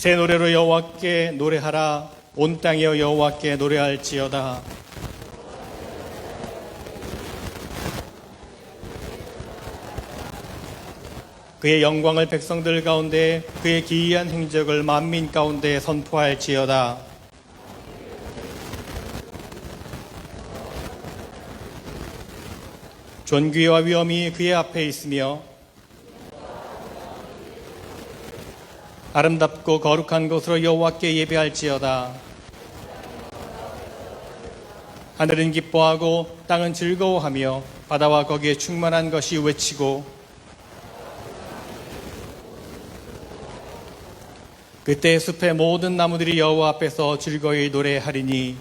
새 노래로 여호와께 노래하라. 온 땅이여 여호와께 노래할지어다. 그의 영광을 백성들 가운데, 그의 기이한 행적을 만민 가운데 선포할지어다. 존귀와 위엄이 그의 앞에 있으며 아름답고 거룩한 곳으로 여호와께 예배할지어다. 하늘은 기뻐하고 땅은 즐거워하며 바다와 거기에 충만한 것이 외치고, 그때 숲의 모든 나무들이 여호와 앞에서 즐거이 노래하리니,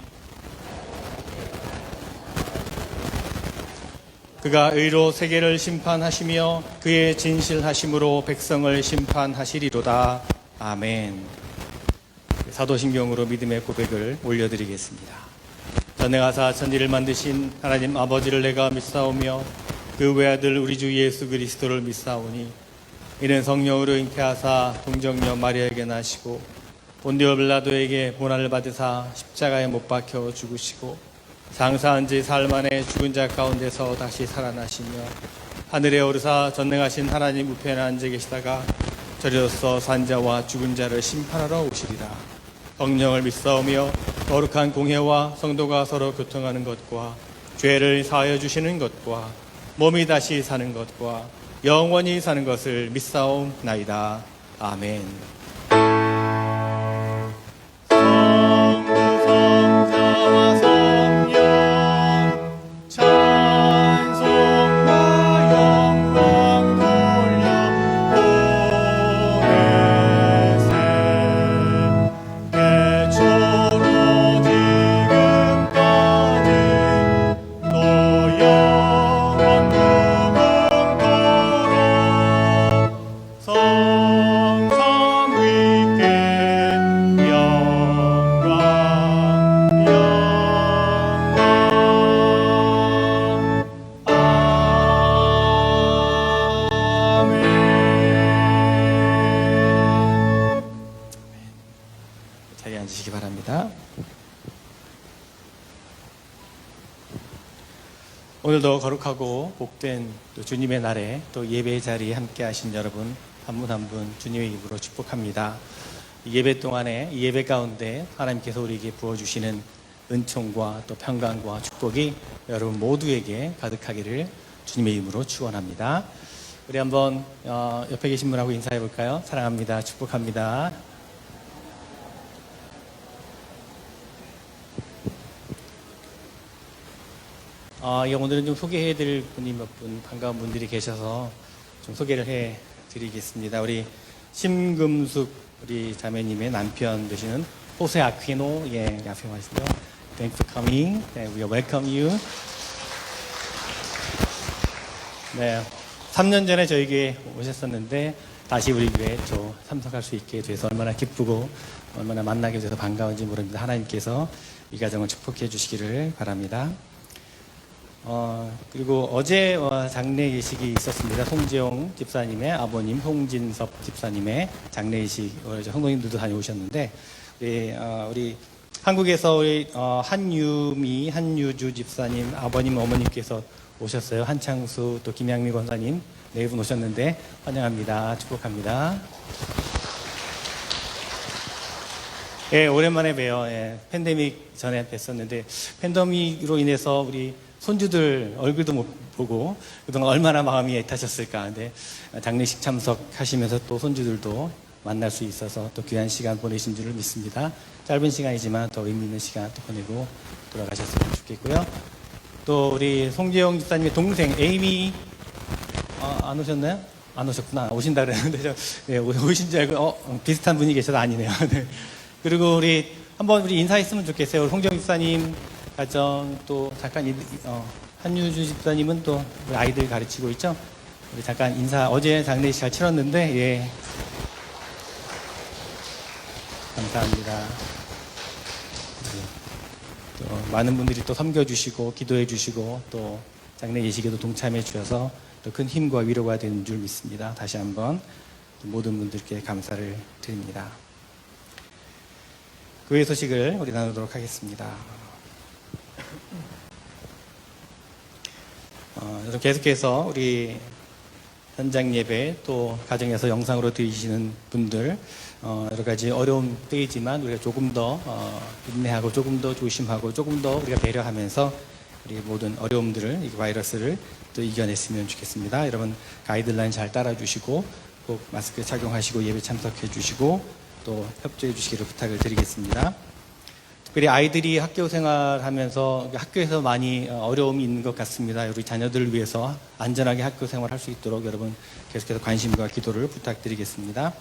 그가 의로 세계를 심판하시며 그의 진실하심으로 백성을 심판하시리로다. 아멘. 사도신경으로 믿음의 고백을 올려드리겠습니다. 전능하사 천지를 만드신 하나님 아버지를 내가 믿사오며 그 외아들 우리 주 예수 그리스도를 믿사오니, 이는 성령으로 잉태하사 동정녀 마리아에게 나시고 본디오 빌라도에게 고난을 받으사 십자가에 못 박혀 죽으시고 장사한 지 사흘 만에 죽은 자 가운데서 다시 살아나시며 하늘에 오르사 전능하신 하나님 우편에 앉아 계시다가 저리로서 산자와 죽은 자를 심판하러 오시리라. 성령을 믿사오며 거룩한 공회와 성도가 서로 교통하는 것과 죄를 사하여 주시는 것과 몸이 다시 사는 것과 영원히 사는 것을 믿사옵나이다. 아멘. 자리에 앉으시기 바랍니다. 오늘도 거룩하고 복된 또 주님의 날에 또 예배의 자리에 함께 하신 여러분 한 분 한 분 주님의 입으로 축복합니다. 이 예배 동안에, 이 예배 가운데 하나님께서 우리에게 부어주시는 은총과 또 평강과 축복이 여러분 모두에게 가득하기를 주님의 이름으로 축원합니다. 우리 한번 옆에 계신 분하고 인사해 볼까요? 사랑합니다. 축복합니다. 오늘은 좀 소개해드릴 분이 몇 분, 반가운 분들이 계셔서 좀 소개를 해드리겠습니다. 우리 심금숙 우리 자매님의 남편 되시는 호세 아퀴노, 앞에 와주시죠. Thanks for coming. We welcome you. 네, 3년 전에 저에게 오셨었는데 다시 우리 교회에 또 참석할 수 있게 돼서 얼마나 기쁘고 얼마나 만나게 돼서 반가운지 모릅니다. 하나님께서 이 가정을 축복해 주시기를 바랍니다. 그리고 어제 장례 예식이 있었습니다. 송재용 집사님의 아버님 송진섭 집사님의 장례 예식, 성도님들도 다녀오셨는데 우리 한국에서 우리 한유주 집사님 아버님 어머님께서 오셨어요. 한창수 또 김양미 권사님 네 분 오셨는데 환영합니다. 축복합니다. 오랜만에 봬요. 팬데믹 전에 뵀었는데 팬데믹으로 인해서 우리 손주들 얼굴도 못 보고 그동안 얼마나 마음이 애타셨을까. 근데 장례식 참석하시면서 또 손주들도 만날 수 있어서 또 귀한 시간 보내신 줄을 믿습니다. 짧은 시간이지만 더 의미 있는 시간 또 보내고 돌아가셨으면 좋겠고요. 또 우리 송재영 집사님의 동생 에이미 안 오셨나요? 안 오셨구나. 오신다 그랬는데 오신 줄 알고 비슷한 분이 계셔서 아니네요. 네. 그리고 우리 한번 우리 인사했으면 좋겠어요. 송재영 집사님 가정 또 잠깐 한유주 집사님은 또 우리 아이들 가르치고 있죠. 우리 잠깐 인사. 어제 장례식 잘 치렀는데 감사합니다. 또 많은 분들이 또 섬겨주시고 기도해주시고 또 장례 예식에도 동참해 주셔서 또 큰 힘과 위로가 되는 줄 믿습니다. 다시 한번 모든 분들께 감사를 드립니다. 교회 소식을 우리 나누도록 하겠습니다. 계속해서 우리 현장 예배 또 가정에서 영상으로 들으시는 분들 여러 가지 어려운 때이지만 우리가 조금 더 인내하고 조금 더 조심하고 조금 더 우리가 배려하면서 우리 모든 어려움들을 이 바이러스를 또 이겨냈으면 좋겠습니다. 여러분 가이드라인 잘 따라주시고 꼭 마스크 착용하시고 예배 참석해 주시고 또 협조해 주시기를 부탁을 드리겠습니다. 특별히 아이들이 학교 생활하면서 학교에서 많이 어려움이 있는 것 같습니다. 우리 자녀들을 위해서 안전하게 학교 생활할 수 있도록 여러분 계속해서 관심과 기도를 부탁드리겠습니다.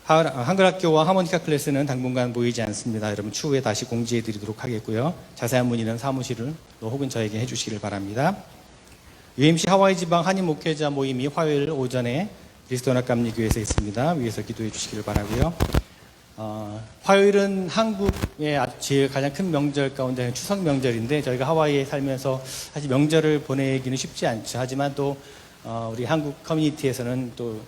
한글학교와 하모니카 클래스는 당분간 보이지 않습니다. 여러분 추후에 다시 공지해 드리도록 하겠고요. 자세한 문의는 사무실을 혹은 저에게 해주시기를 바랍니다. UMC 하와이 지방 한인 목회자 모임이 화요일 오전에 그리스도연합감리교회에서 있습니다. 위에서 기도해 주시기를 바라고요. 화요일은 한국의 제일 가장 큰 명절 가운데 추석 명절인데 저희가 하와이에 살면서 사실 명절을 보내기는 쉽지 않죠. 하지만 또 우리 한국 커뮤니티에서는 또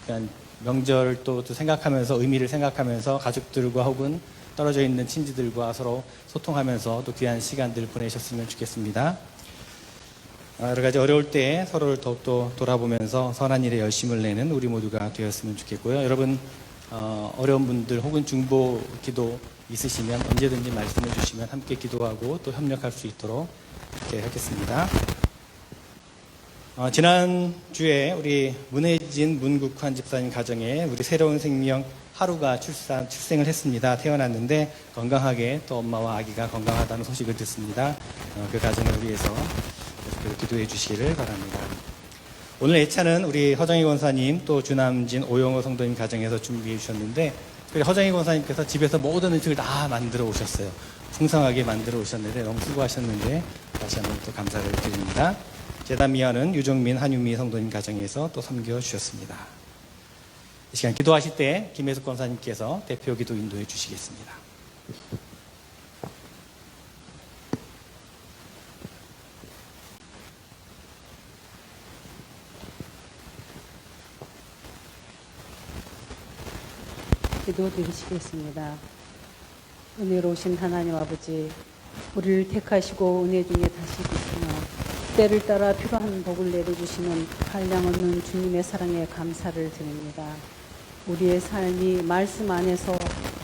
그냥 명절 또 생각하면서 의미를 생각하면서 가족들과 혹은 떨어져 있는 친지들과 서로 소통하면서 또 귀한 시간들 보내셨으면 좋겠습니다. 여러 가지 어려울 때 서로를 더욱더 돌아보면서 선한 일에 열심을 내는 우리 모두가 되었으면 좋겠고요. 여러분 어려운 분들 혹은 중보 기도 있으시면 언제든지 말씀해 주시면 함께 기도하고 또 협력할 수 있도록 이렇게 하겠습니다. 지난주에 우리 문혜진 문국환 집사님 가정에 우리 새로운 생명 하루가 출생을 했습니다. 태어났는데 건강하게 또 엄마와 아기가 건강하다는 소식을 듣습니다. 그 가정을 위해서 계속해서 기도해 주시기를 바랍니다. 오늘 예찬은 우리 허정희 권사님 또 주남진 오영호 성도님 가정에서 준비해 주셨는데 특별히 허정희 권사님께서 집에서 모든 음식을 다 만들어 오셨어요. 풍성하게 만들어 오셨는데 너무 수고하셨는데 다시 한번 또 감사를 드립니다. 제담미아는 유정민 한유미 성도님 가정에서 또 섬겨 주셨습니다. 이 시간 기도하실 때 김혜숙 권사님께서 대표 기도 인도해 주시겠습니다. 기도드리시겠습니다. 은혜로우신 하나님 아버지, 우리를 택하시고 은혜 중에 다시 주시며 때를 따라 필요한 복을 내려주시는 한량없는 주님의 사랑에 감사를 드립니다. 우리의 삶이 말씀 안에서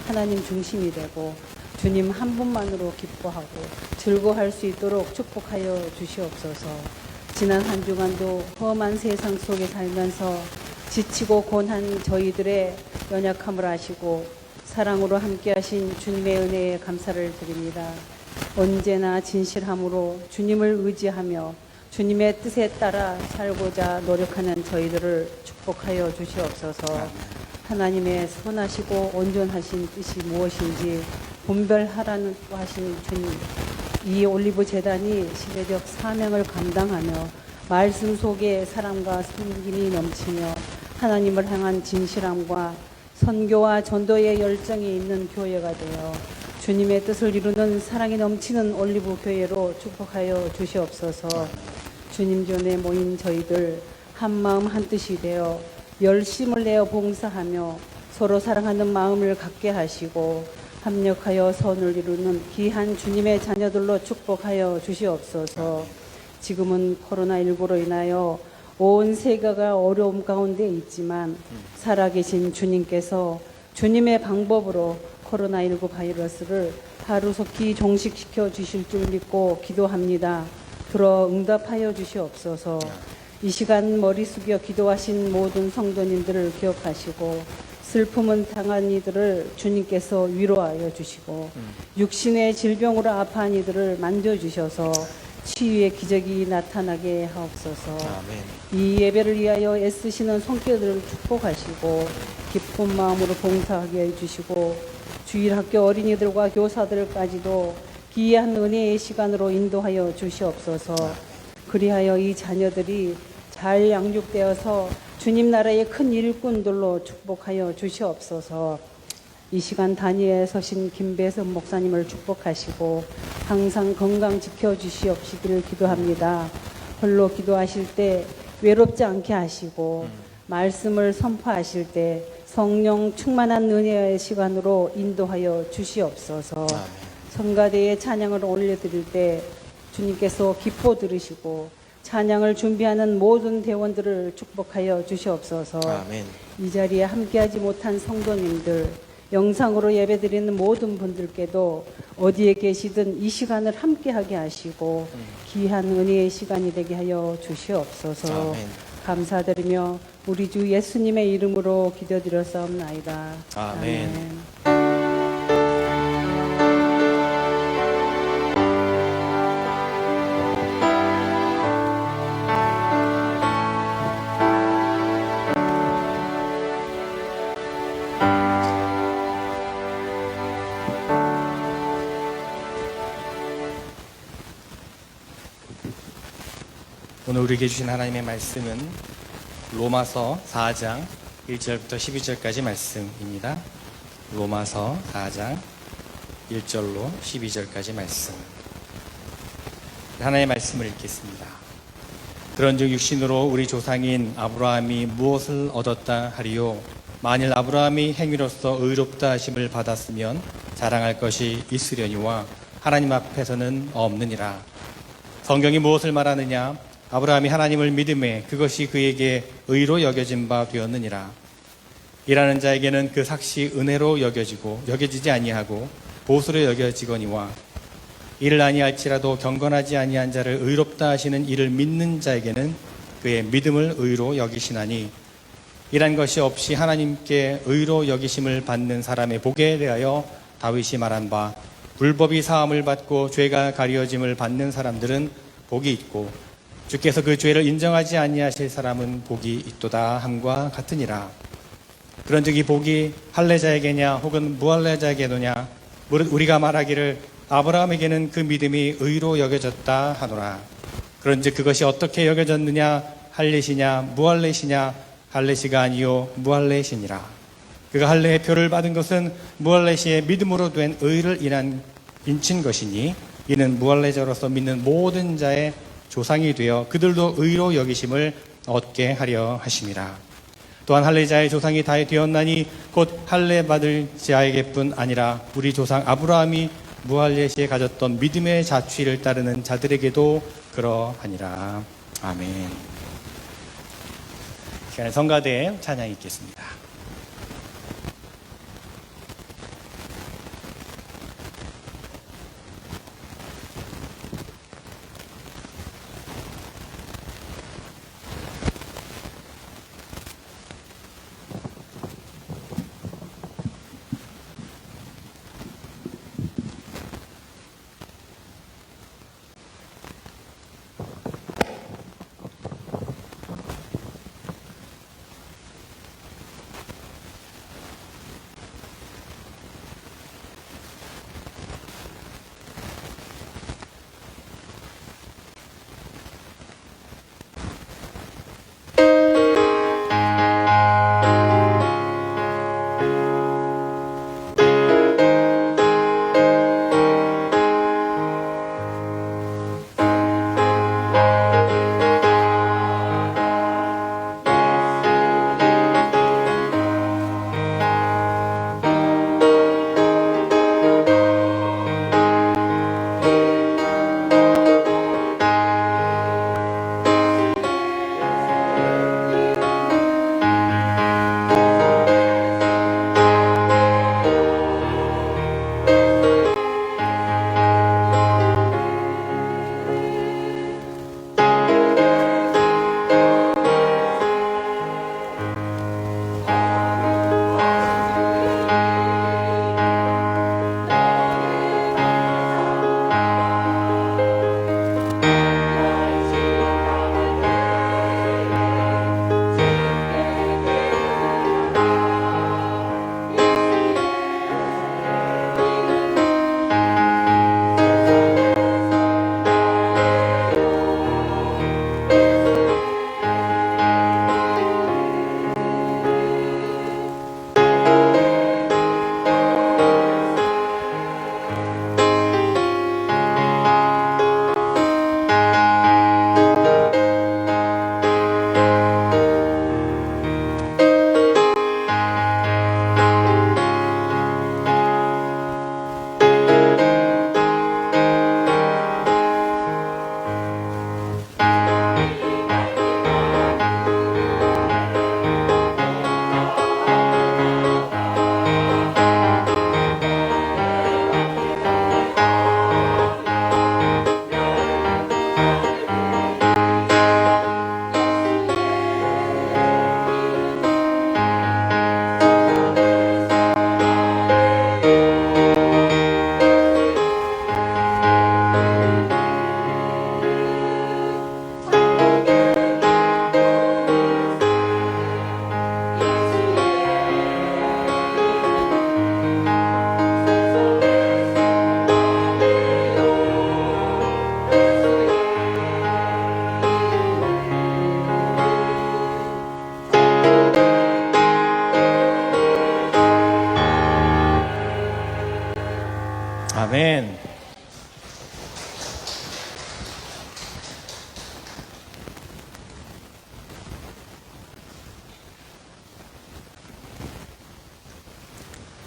하나님 중심이 되고 주님 한 분만으로 기뻐하고 즐거워할 수 있도록 축복하여 주시옵소서. 지난 한 주간도 험한 세상 속에 살면서 지치고 곤한 저희들의 연약함을 아시고 사랑으로 함께하신 주님의 은혜에 감사를 드립니다. 언제나 진실함으로 주님을 의지하며 주님의 뜻에 따라 살고자 노력하는 저희들을 축복하여 주시옵소서. 하나님의 선하시고 온전하신 뜻이 무엇인지 분별하라는 하신 주님, 이 올리브 재단이 시대적 사명을 감당하며 말씀 속에 사랑과 섬김이 넘치며 하나님을 향한 진실함과 선교와 전도의 열정이 있는 교회가 되어 주님의 뜻을 이루는 사랑이 넘치는 올리브 교회로 축복하여 주시옵소서. 주님 전에 모인 저희들 한마음 한뜻이 되어 열심을 내어 봉사하며 서로 사랑하는 마음을 갖게 하시고 합력하여 선을 이루는 귀한 주님의 자녀들로 축복하여 주시옵소서. 지금은 코로나19로 인하여 온 세계가 어려움 가운데 있지만 살아계신 주님께서 주님의 방법으로 코로나19 바이러스를 하루속히 종식시켜 주실 줄 믿고 기도합니다. 들어 응답하여 주시옵소서. 이 시간 머리 숙여 기도하신 모든 성도님들을 기억하시고 슬픔은 당한 이들을 주님께서 위로하여 주시고 육신의 질병으로 아파한 이들을 만져주셔서 치유의 기적이 나타나게 하옵소서. 아멘. 이 예배를 위하여 애쓰시는 손길들을 축복하시고 기쁜 마음으로 봉사하게 해주시고 주일학교 어린이들과 교사들까지도 귀한 은혜의 시간으로 인도하여 주시옵소서. 그리하여 이 자녀들이 잘 양육되어서 주님 나라의 큰 일꾼들로 축복하여 주시옵소서. 이 시간 단위에 서신 김배선 목사님을 축복하시고 항상 건강 지켜주시옵시기를 기도합니다. 홀로 기도하실 때 외롭지 않게 하시고 말씀을 선포하실 때 성령 충만한 은혜의 시간으로 인도하여 주시옵소서. 아멘. 성가대의 찬양을 올려드릴 때 주님께서 기뻐 들으시고 찬양을 준비하는 모든 대원들을 축복하여 주시옵소서. 아멘. 이 자리에 함께하지 못한 성도님들, 영상으로 예배드리는 모든 분들께도 어디에 계시든 이 시간을 함께하게 하시고 귀한 은혜의 시간이 되게 하여 주시옵소서. 아멘. 감사드리며 우리 주 예수님의 이름으로 기도드렸사옵나이다. 아멘. 오늘 우리에게 주신 하나님의 말씀은 로마서 4장 1절부터 12절까지 말씀입니다. 로마서 4장 1절로 12절까지 말씀. 하나님의 말씀을 읽겠습니다. 그런즉 육신으로 우리 조상인 아브라함이 무엇을 얻었다 하리요? 만일 아브라함이 행위로서 의롭다 하심을 받았으면 자랑할 것이 있으려니와 하나님 앞에서는 없느니라. 성경이 무엇을 말하느냐? 아브라함이 하나님을 믿음에 그것이 그에게 의로 여겨진 바 되었느니라. 일하는 자에게는 그 삭시 은혜로 여겨지지 아니하고 보수로 여겨지거니와 이를 아니할지라도 경건하지 아니한 자를 의롭다 하시는 이를 믿는 자에게는 그의 믿음을 의로 여기시나니 이란 것이 없이 하나님께 의로 여기심을 받는 사람의 복에 대하여 다윗이 말한 바 불법이 사함을 받고 죄가 가려짐을 받는 사람들은 복이 있고 주께서 그 죄를 인정하지 아니하실 사람은 복이 있도다 함과 같으니라. 그런즉 이 복이 할례자에게냐 혹은 무할례자에게도냐 무릇 우리가 말하기를 아브라함에게는 그 믿음이 의로 여겨졌다 하노라. 그런즉 그것이 어떻게 여겨졌느냐? 할례시냐 무할례시냐? 할례시가 아니요 무할례시니라. 그가 할례의 표를 받은 것은 무할례시의 믿음으로 된 의를 인친 것이니 이는 무할례자로서 믿는 모든 자의 조상이 되어 그들도 의로 여기심을 얻게 하려 하심이라. 또한 할례자의 조상이 다 되었나니 곧 할례 받을 자에게뿐 아니라 우리 조상 아브라함이 무할례시에 가졌던 믿음의 자취를 따르는 자들에게도 그러하니라. 아멘. 시간에 성가대의 찬양이 있겠습니다.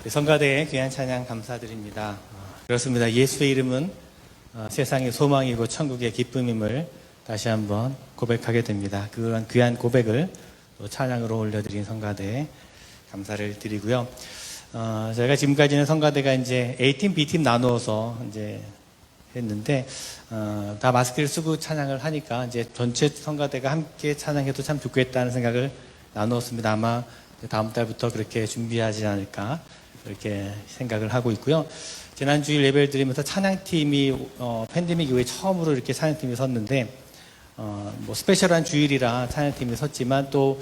성가대의 귀한 찬양 감사드립니다. 그렇습니다. 예수의 이름은 세상의 소망이고 천국의 기쁨임을 다시 한번 고백하게 됩니다. 그런 귀한 고백을 또 찬양으로 올려드린 성가대에 감사를 드리고요. 저희가 지금까지는 성가대가 이제 A팀, B팀 나누어서 이제 했는데, 다 마스크를 쓰고 찬양을 하니까 이제 전체 성가대가 함께 찬양해도 참 좋겠다는 생각을 나누었습니다. 아마 다음 달부터 그렇게 준비하지 않을까, 그렇게 생각을 하고 있고요. 지난 주일 예배를 드리면서 찬양팀이, 팬데믹 이후에 처음으로 이렇게 찬양팀이 섰는데, 뭐 스페셜한 주일이라 찬양팀이 섰지만 또,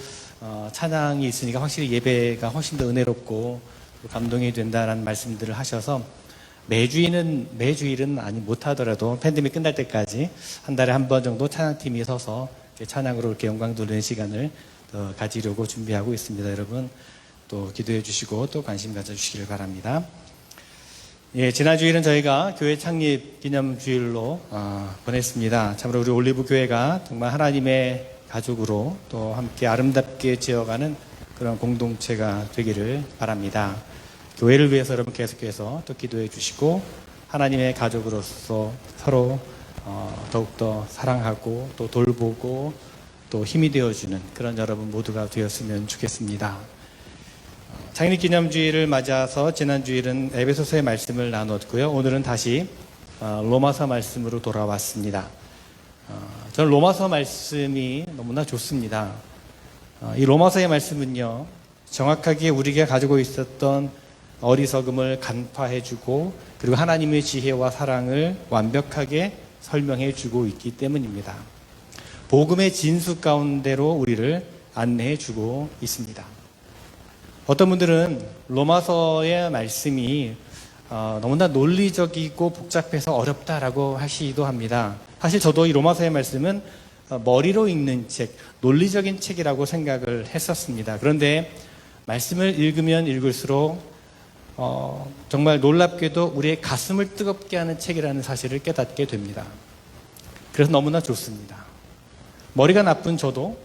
찬양이 있으니까 확실히 예배가 훨씬 더 은혜롭고 또 감동이 된다라는 말씀들을 하셔서 매주일은 아니 못하더라도 팬데믹 끝날 때까지 한 달에 한 번 정도 찬양팀이 서서 찬양으로 이렇게 영광 돌리는 시간을 더 가지려고 준비하고 있습니다. 여러분 또 기도해 주시고 또 관심 가져주시길 바랍니다. 예, 지난 주일은 저희가 교회 창립 기념주일로 보냈습니다. 참으로 우리 올리브 교회가 정말 하나님의 가족으로 또 함께 아름답게 지어가는 그런 공동체가 되기를 바랍니다. 교회를 위해서 여러분 계속해서 또 기도해 주시고 하나님의 가족으로서 서로 더욱더 사랑하고 또 돌보고 또 힘이 되어주는 그런 여러분 모두가 되었으면 좋겠습니다. 창립기념주일을 맞아서 지난 주일은 에베소서의 말씀을 나눴고요. 오늘은 다시 로마서 말씀으로 돌아왔습니다. 저는 로마서 말씀이 너무나 좋습니다. 이 로마서의 말씀은요, 정확하게 우리가 가지고 있었던 어리석음을 간파해주고 그리고 하나님의 지혜와 사랑을 완벽하게 설명해주고 있기 때문입니다. 복음의 진수 가운데로 우리를 안내해주고 있습니다. 어떤 분들은 로마서의 말씀이 너무나 논리적이고 복잡해서 어렵다라고 하시기도 합니다. 사실 저도 이 로마서의 말씀은 머리로 읽는 책, 논리적인 책이라고 생각을 했었습니다. 그런데 말씀을 읽으면 읽을수록 정말 놀랍게도 우리의 가슴을 뜨겁게 하는 책이라는 사실을 깨닫게 됩니다. 그래서 너무나 좋습니다. 머리가 나쁜 저도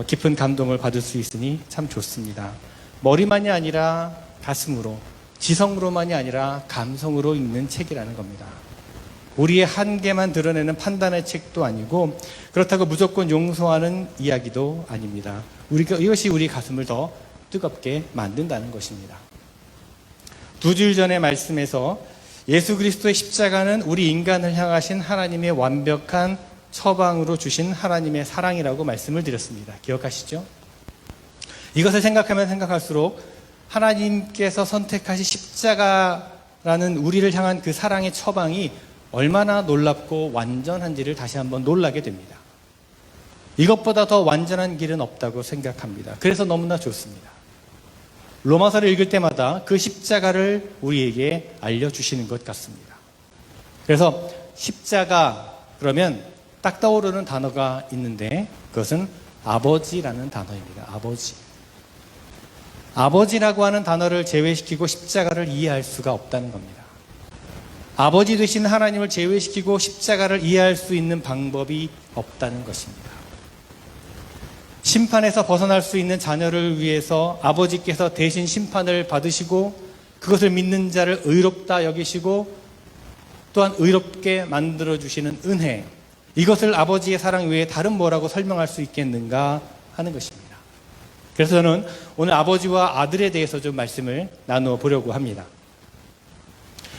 깊은 감동을 받을 수 있으니 참 좋습니다. 머리만이 아니라 가슴으로, 지성으로만이 아니라 감성으로 읽는 책이라는 겁니다. 우리의 한계만 드러내는 판단의 책도 아니고 그렇다고 무조건 용서하는 이야기도 아닙니다. 이것이 우리 가슴을 더 뜨겁게 만든다는 것입니다. 두 주일 전의 말씀에서 예수 그리스도의 십자가는 우리 인간을 향하신 하나님의 완벽한 처방으로 주신 하나님의 사랑이라고 말씀을 드렸습니다. 기억하시죠? 이것을 생각하면 생각할수록 하나님께서 선택하신 십자가라는 우리를 향한 그 사랑의 처방이 얼마나 놀랍고 완전한지를 다시 한번 놀라게 됩니다. 이것보다 더 완전한 길은 없다고 생각합니다. 그래서 너무나 좋습니다. 로마서를 읽을 때마다 그 십자가를 우리에게 알려주시는 것 같습니다. 그래서 십자가 그러면 딱 떠오르는 단어가 있는데 그것은 아버지라는 단어입니다. 아버지. 아버지라고 하는 단어를 제외시키고 십자가를 이해할 수가 없다는 겁니다. 아버지 되신 하나님을 제외시키고 십자가를 이해할 수 있는 방법이 없다는 것입니다. 심판에서 벗어날 수 있는 자녀를 위해서 아버지께서 대신 심판을 받으시고 그것을 믿는 자를 의롭다 여기시고 또한 의롭게 만들어주시는 은혜, 이것을 아버지의 사랑 외에 다른 뭐라고 설명할 수 있겠는가 하는 것입니다. 그래서 저는 오늘 아버지와 아들에 대해서 좀 말씀을 나누어 보려고 합니다.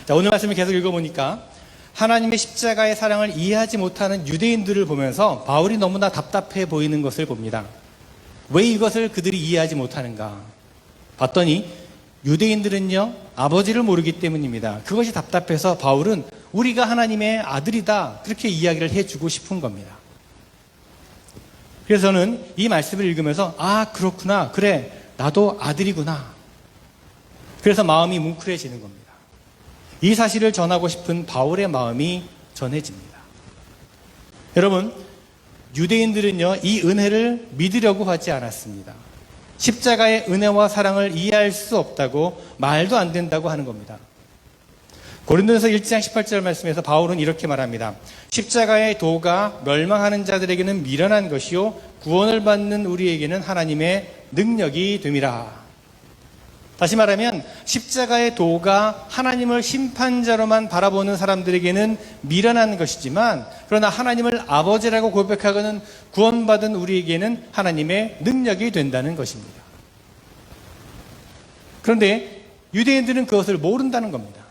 자, 오늘 말씀을 계속 읽어보니까 하나님의 십자가의 사랑을 이해하지 못하는 유대인들을 보면서 바울이 너무나 답답해 보이는 것을 봅니다. 왜 이것을 그들이 이해하지 못하는가 봤더니 유대인들은요, 아버지를 모르기 때문입니다. 그것이 답답해서 바울은 우리가 하나님의 아들이다, 그렇게 이야기를 해주고 싶은 겁니다. 그래서 저는 이 말씀을 읽으면서 그렇구나, 그래, 나도 아들이구나, 그래서 마음이 뭉클해지는 겁니다. 이 사실을 전하고 싶은 바울의 마음이 전해집니다. 여러분, 유대인들은요, 이 은혜를 믿으려고 하지 않았습니다. 십자가의 은혜와 사랑을 이해할 수 없다고, 말도 안 된다고 하는 겁니다. 고린도전서 1장 18절 말씀에서 바울은 이렇게 말합니다. 십자가의 도가 멸망하는 자들에게는 미련한 것이요 구원을 받는 우리에게는 하나님의 능력이 됨이라. 다시 말하면 십자가의 도가 하나님을 심판자로만 바라보는 사람들에게는 미련한 것이지만, 그러나 하나님을 아버지라고 고백하고는 구원받은 우리에게는 하나님의 능력이 된다는 것입니다. 그런데 유대인들은 그것을 모른다는 겁니다.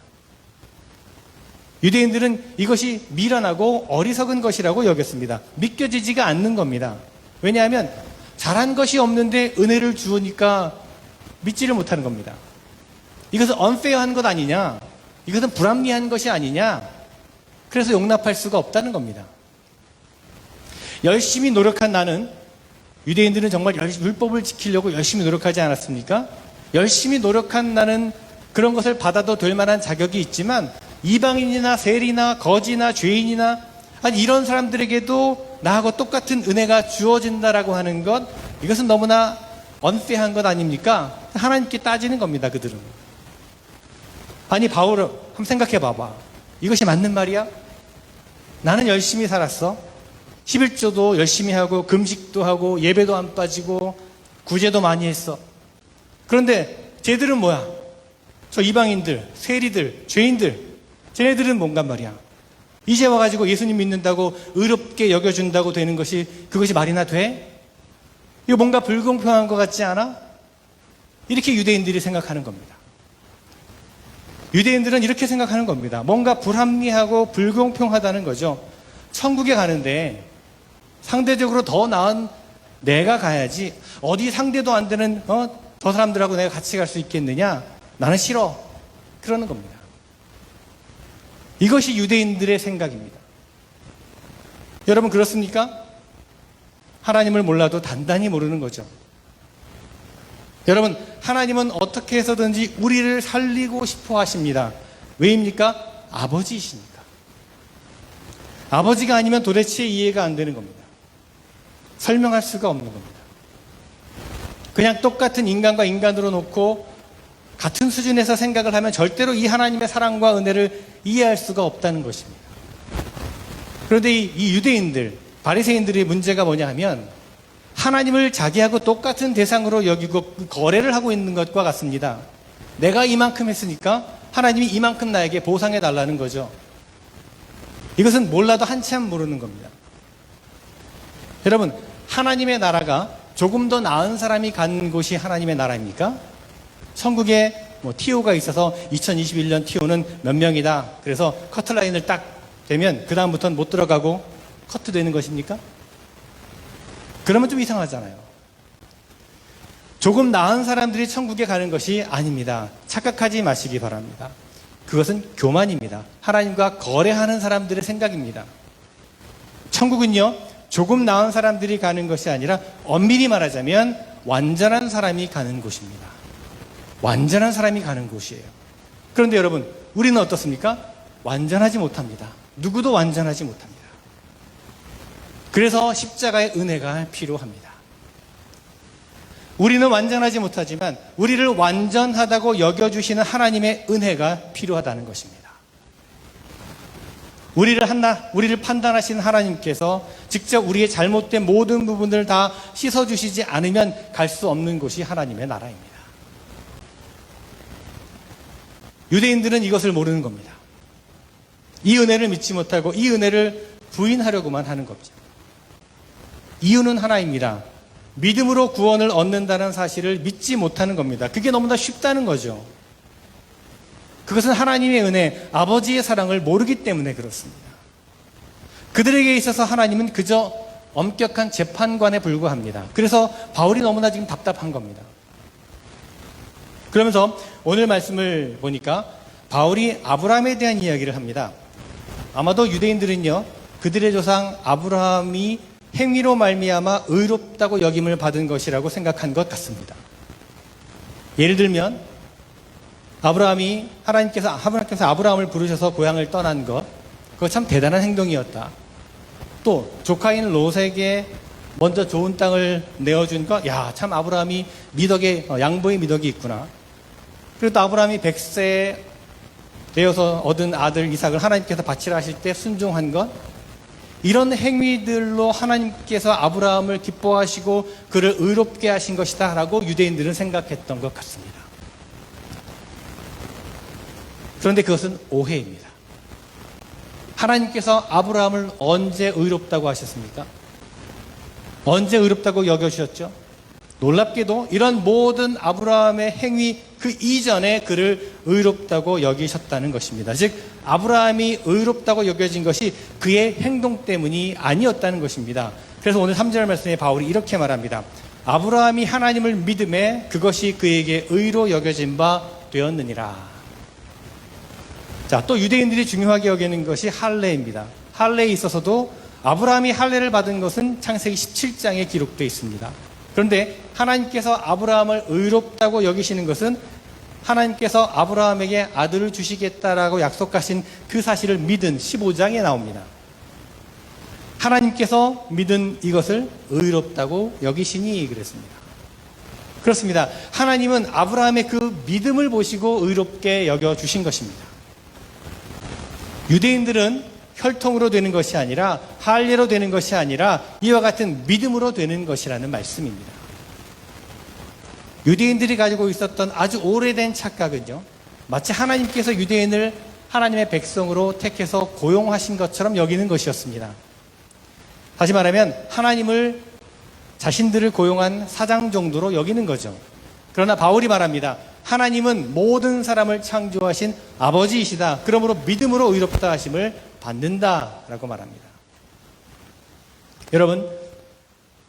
유대인들은 이것이 미련하고 어리석은 것이라고 여겼습니다. 믿겨지지가 않는 겁니다. 왜냐하면 잘한 것이 없는데 은혜를 주으니까 믿지를 못하는 겁니다. 이것은 unfair한 것 아니냐? 이것은 불합리한 것이 아니냐? 그래서 용납할 수가 없다는 겁니다. 열심히 노력한 나는, 유대인들은 정말 율법을 지키려고 열심히 노력하지 않았습니까? 열심히 노력한 나는 그런 것을 받아도 될 만한 자격이 있지만, 이방인이나 세리나 거지나 죄인이나 이런 사람들에게도 나하고 똑같은 은혜가 주어진다라고 하는 것, 이것은 너무나 unfair한 것 아닙니까? 하나님께 따지는 겁니다, 그들은. 아니, 바울은 한번 생각해 봐봐. 이것이 맞는 말이야? 나는 열심히 살았어. 11조도 열심히 하고 금식도 하고 예배도 안 빠지고 구제도 많이 했어. 그런데 쟤들은 뭐야? 저 이방인들, 세리들, 죄인들, 쟤네들은 뭔가 말이야. 이제 와가지고 예수님 믿는다고 의롭게 여겨준다고 되는 것이, 그것이 말이나 돼? 이거 뭔가 불공평한 것 같지 않아? 이렇게 유대인들이 생각하는 겁니다. 유대인들은 이렇게 생각하는 겁니다. 뭔가 불합리하고 불공평하다는 거죠. 천국에 가는데 상대적으로 더 나은 내가 가야지, 어디 상대도 안 되는 저 사람들하고 내가 같이 갈 수 있겠느냐? 나는 싫어. 그러는 겁니다. 이것이 유대인들의 생각입니다. 여러분, 그렇습니까? 하나님을 몰라도 단단히 모르는 거죠. 여러분, 하나님은 어떻게 해서든지 우리를 살리고 싶어 하십니다. 왜입니까? 아버지이시니까. 아버지가 아니면 도대체 이해가 안 되는 겁니다. 설명할 수가 없는 겁니다. 그냥 똑같은 인간과 인간으로 놓고 같은 수준에서 생각을 하면 절대로 이 하나님의 사랑과 은혜를 이해할 수가 없다는 것입니다. 그런데 이 유대인들, 바리새인들의 문제가 뭐냐 하면, 하나님을 자기하고 똑같은 대상으로 여기고 거래를 하고 있는 것과 같습니다. 내가 이만큼 했으니까 하나님이 이만큼 나에게 보상해 달라는 거죠. 이것은 몰라도 한참 모르는 겁니다. 여러분, 하나님의 나라가 조금 더 나은 사람이 간 곳이 하나님의 나라입니까? 천국에 TO가 있어서 2021년 TO는 몇 명이다, 그래서 커트라인을 딱 되면 그 다음부터는 못 들어가고 커트되는 것입니까? 그러면 좀 이상하잖아요. 조금 나은 사람들이 천국에 가는 것이 아닙니다. 착각하지 마시기 바랍니다. 그것은 교만입니다. 하나님과 거래하는 사람들의 생각입니다. 천국은요, 조금 나은 사람들이 가는 것이 아니라 엄밀히 말하자면 완전한 사람이 가는 곳입니다. 완전한 사람이 가는 곳이에요. 그런데 여러분, 우리는 어떻습니까? 완전하지 못합니다. 누구도 완전하지 못합니다. 그래서 십자가의 은혜가 필요합니다. 우리는 완전하지 못하지만 우리를 완전하다고 여겨주시는 하나님의 은혜가 필요하다는 것입니다. 우리를 판단하시는 하나님께서 직접 우리의 잘못된 모든 부분을 다 씻어주시지 않으면 갈 수 없는 곳이 하나님의 나라입니다. 유대인들은 이것을 모르는 겁니다. 이 은혜를 믿지 못하고 이 은혜를 부인하려고만 하는 겁니다. 이유는 하나입니다. 믿음으로 구원을 얻는다는 사실을 믿지 못하는 겁니다. 그게 너무나 쉽다는 거죠. 그것은 하나님의 은혜, 아버지의 사랑을 모르기 때문에 그렇습니다. 그들에게 있어서 하나님은 그저 엄격한 재판관에 불과합니다. 그래서 바울이 너무나 지금 답답한 겁니다. 그러면서 오늘 말씀을 보니까 바울이 아브라함에 대한 이야기를 합니다. 아마도 유대인들은요, 그들의 조상 아브라함이 행위로 말미암아 의롭다고 여김을 받은 것이라고 생각한 것 같습니다. 예를 들면 하나님께서 아브라함을 부르셔서 고향을 떠난 것, 그거 참 대단한 행동이었다. 또 조카인 롯에게 먼저 좋은 땅을 내어준 것, 참 아브라함이 양보의 미덕이 있구나. 그리고 또 아브라함이 100세 되어서 얻은 아들 이삭을 하나님께서 바치라 하실 때 순종한 것, 이런 행위들로 하나님께서 아브라함을 기뻐하시고 그를 의롭게 하신 것이다 라고 유대인들은 생각했던 것 같습니다. 그런데 그것은 오해입니다. 하나님께서 아브라함을 언제 의롭다고 하셨습니까? 언제 의롭다고 여겨주셨죠? 놀랍게도 이런 모든 아브라함의 행위 그 이전에 그를 의롭다고 여기셨다는 것입니다. 즉 아브라함이 의롭다고 여겨진 것이 그의 행동 때문이 아니었다는 것입니다. 그래서 오늘 3절 말씀에 바울이 이렇게 말합니다. 아브라함이 하나님을 믿음에 그것이 그에게 의로 여겨진 바 되었느니라. 자, 또 유대인들이 중요하게 여기는 것이 할례입니다. 할례에 있어서도 아브라함이 할례를 받은 것은 창세기 17장에 기록되어 있습니다. 그런데 하나님께서 아브라함을 의롭다고 여기시는 것은 하나님께서 아브라함에게 아들을 주시겠다라고 약속하신 그 사실을 믿은 15장에 나옵니다. 하나님께서 믿은 이것을 의롭다고 여기시니 그랬습니다. 그렇습니다. 하나님은 아브라함의 그 믿음을 보시고 의롭게 여겨주신 것입니다. 유대인들은 혈통으로 되는 것이 아니라 할례로 되는 것이 아니라 이와 같은 믿음으로 되는 것이라는 말씀입니다. 유대인들이 가지고 있었던 아주 오래된 착각은요, 마치 하나님께서 유대인을 하나님의 백성으로 택해서 고용하신 것처럼 여기는 것이었습니다. 다시 말하면 하나님을 자신들을 고용한 사장 정도로 여기는 거죠. 그러나 바울이 말합니다. 하나님은 모든 사람을 창조하신 아버지이시다. 그러므로 믿음으로 의롭다 하심을 받는다라고 말합니다. 여러분,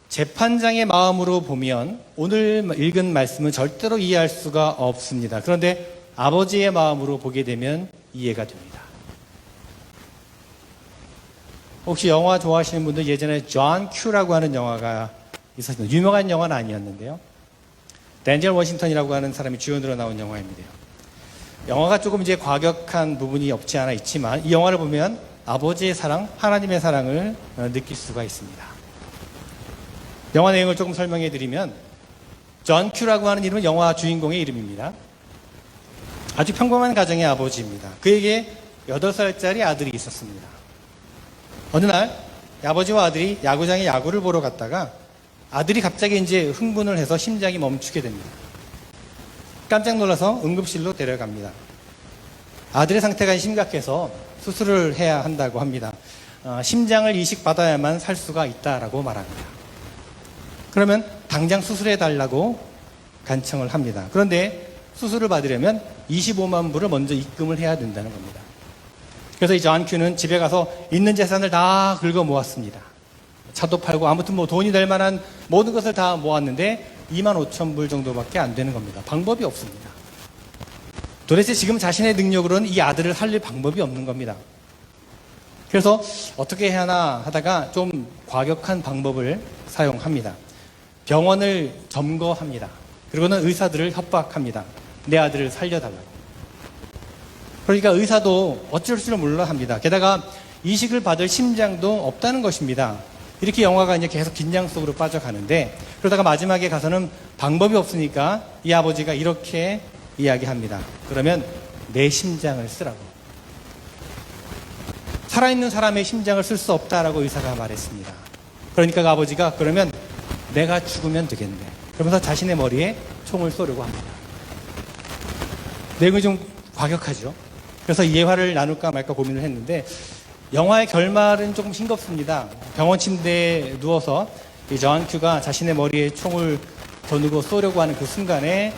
재판장의 마음으로 보면 오늘 읽은 말씀은 절대로 이해할 수가 없습니다. 그런데 아버지의 마음으로 보게 되면 이해가 됩니다. 혹시 영화 좋아하시는 분들 예전에 존 큐라고 하는 영화가 있었습니다. 유명한 영화는 아니었는데요. 댄젤 워싱턴이라고 하는 사람이 주연으로 나온 영화입니다. 영화가 조금 이제 과격한 부분이 없지 않아 있지만 이 영화를 보면 아버지의 사랑, 하나님의 사랑을 느낄 수가 있습니다. 영화 내용을 조금 설명해 드리면 존 큐라고 하는 이름은 영화 주인공의 이름입니다. 아주 평범한 가정의 아버지입니다. 그에게 8살짜리 아들이 있었습니다. 어느 날 아버지와 아들이 야구장에 야구를 보러 갔다가 아들이 갑자기 이제 흥분을 해서 심장이 멈추게 됩니다. 깜짝 놀라서 응급실로 데려갑니다. 아들의 상태가 심각해서 수술을 해야 한다고 합니다. 심장을 이식받아야만 살 수가 있다라고 말합니다. 그러면 당장 수술해달라고 간청을 합니다. 그런데 수술을 받으려면 25만 불을 먼저 입금을 해야 된다는 겁니다. 그래서 이 존 큐는 집에 가서 있는 재산을 다 긁어 모았습니다. 차도 팔고 아무튼 뭐 돈이 될 만한 모든 것을 다 모았는데 2만 5천 불 정도밖에 안 되는 겁니다. 방법이 없습니다. 도대체 지금 자신의 능력으로는 이 아들을 살릴 방법이 없는 겁니다. 그래서 어떻게 해야 하나 하다가 좀 과격한 방법을 사용합니다. 병원을 점거합니다. 그리고는 의사들을 협박합니다. 내 아들을 살려달라고. 그러니까 의사도 어쩔 줄 몰라 합니다. 게다가 이식을 받을 심장도 없다는 것입니다. 이렇게 영화가 이제 계속 긴장 속으로 빠져가는데 그러다가 마지막에 가서는 방법이 없으니까 이 아버지가 이렇게 이야기합니다. 그러면 내 심장을 쓰라고. 살아있는 사람의 심장을 쓸 수 없다라고 의사가 말했습니다. 그러니까 그 아버지가 그러면 내가 죽으면 되겠네. 그러면서 자신의 머리에 총을 쏘려고 합니다. 내용이 좀 과격하죠. 그래서 예화를 나눌까 말까 고민을 했는데 영화의 결말은 조금 싱겁습니다. 병원 침대에 누워서 이 존 큐가 자신의 머리에 총을 겨누고 쏘려고 하는 그 순간에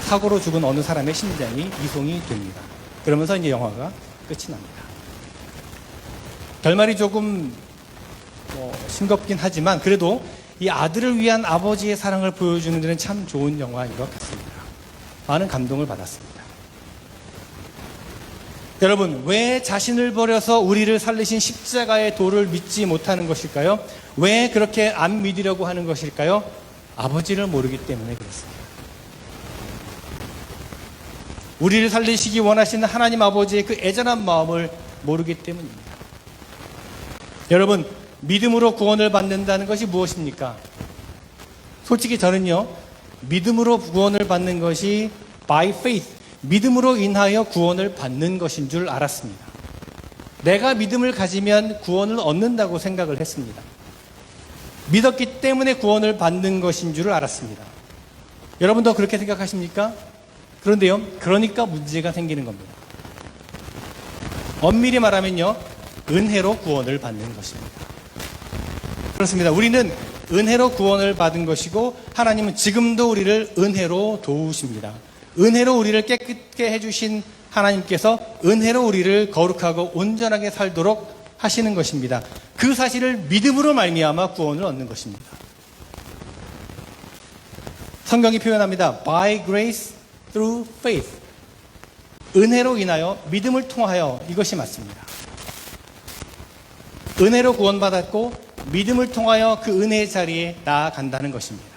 사고로 죽은 어느 사람의 심장이 이송이 됩니다. 그러면서 이제 영화가 끝이 납니다. 결말이 조금 싱겁긴 하지만 그래도 이 아들을 위한 아버지의 사랑을 보여주는 데는 참 좋은 영화인 것 같습니다. 많은 감동을 받았습니다. 여러분, 왜 자신을 버려서 우리를 살리신 십자가의 도를 믿지 못하는 것일까요? 왜 그렇게 안 믿으려고 하는 것일까요? 아버지를 모르기 때문에 그렇습니다. 우리를 살리시기 원하시는 하나님 아버지의 그 애절한 마음을 모르기 때문입니다. 여러분, 믿음으로 구원을 받는다는 것이 무엇입니까? 솔직히 저는요, 믿음으로 구원을 받는 것이 by faith, 믿음으로 인하여 구원을 받는 것인 줄 알았습니다. 내가 믿음을 가지면 구원을 얻는다고 생각을 했습니다. 믿었기 때문에 구원을 받는 것인 줄 알았습니다. 여러분도 그렇게 생각하십니까? 그런데요, 그러니까 문제가 생기는 겁니다. 엄밀히 말하면요, 은혜로 구원을 받는 것입니다. 그렇습니다. 우리는 은혜로 구원을 받은 것이고 하나님은 지금도 우리를 은혜로 도우십니다. 은혜로 우리를 깨끗게 해주신 하나님께서 은혜로 우리를 거룩하고 온전하게 살도록 하시는 것입니다. 그 사실을 믿음으로 말미암아 구원을 얻는 것입니다. 성경이 표현합니다. By grace through faith. 은혜로 인하여 믿음을 통하여, 이것이 맞습니다. 은혜로 구원받았고 믿음을 통하여 그 은혜의 자리에 나아간다는 것입니다.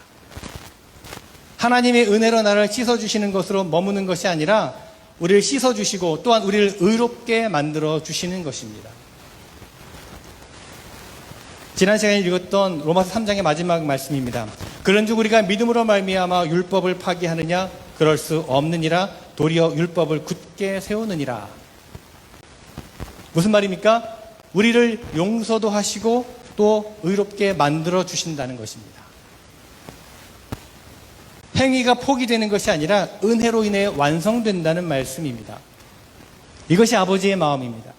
하나님의 은혜로 나를 씻어주시는 것으로 머무는 것이 아니라 우리를 씻어주시고 또한 우리를 의롭게 만들어 주시는 것입니다. 지난 시간에 읽었던 로마서 3장의 마지막 말씀입니다. 그런즉 우리가 믿음으로 말미암아 율법을 파기하느냐? 그럴 수 없느니라. 도리어 율법을 굳게 세우느니라. 무슨 말입니까? 우리를 용서도 하시고 또 의롭게 만들어 주신다는 것입니다. 행위가 포기되는 것이 아니라 은혜로 인해 완성된다는 말씀입니다. 이것이 아버지의 마음입니다.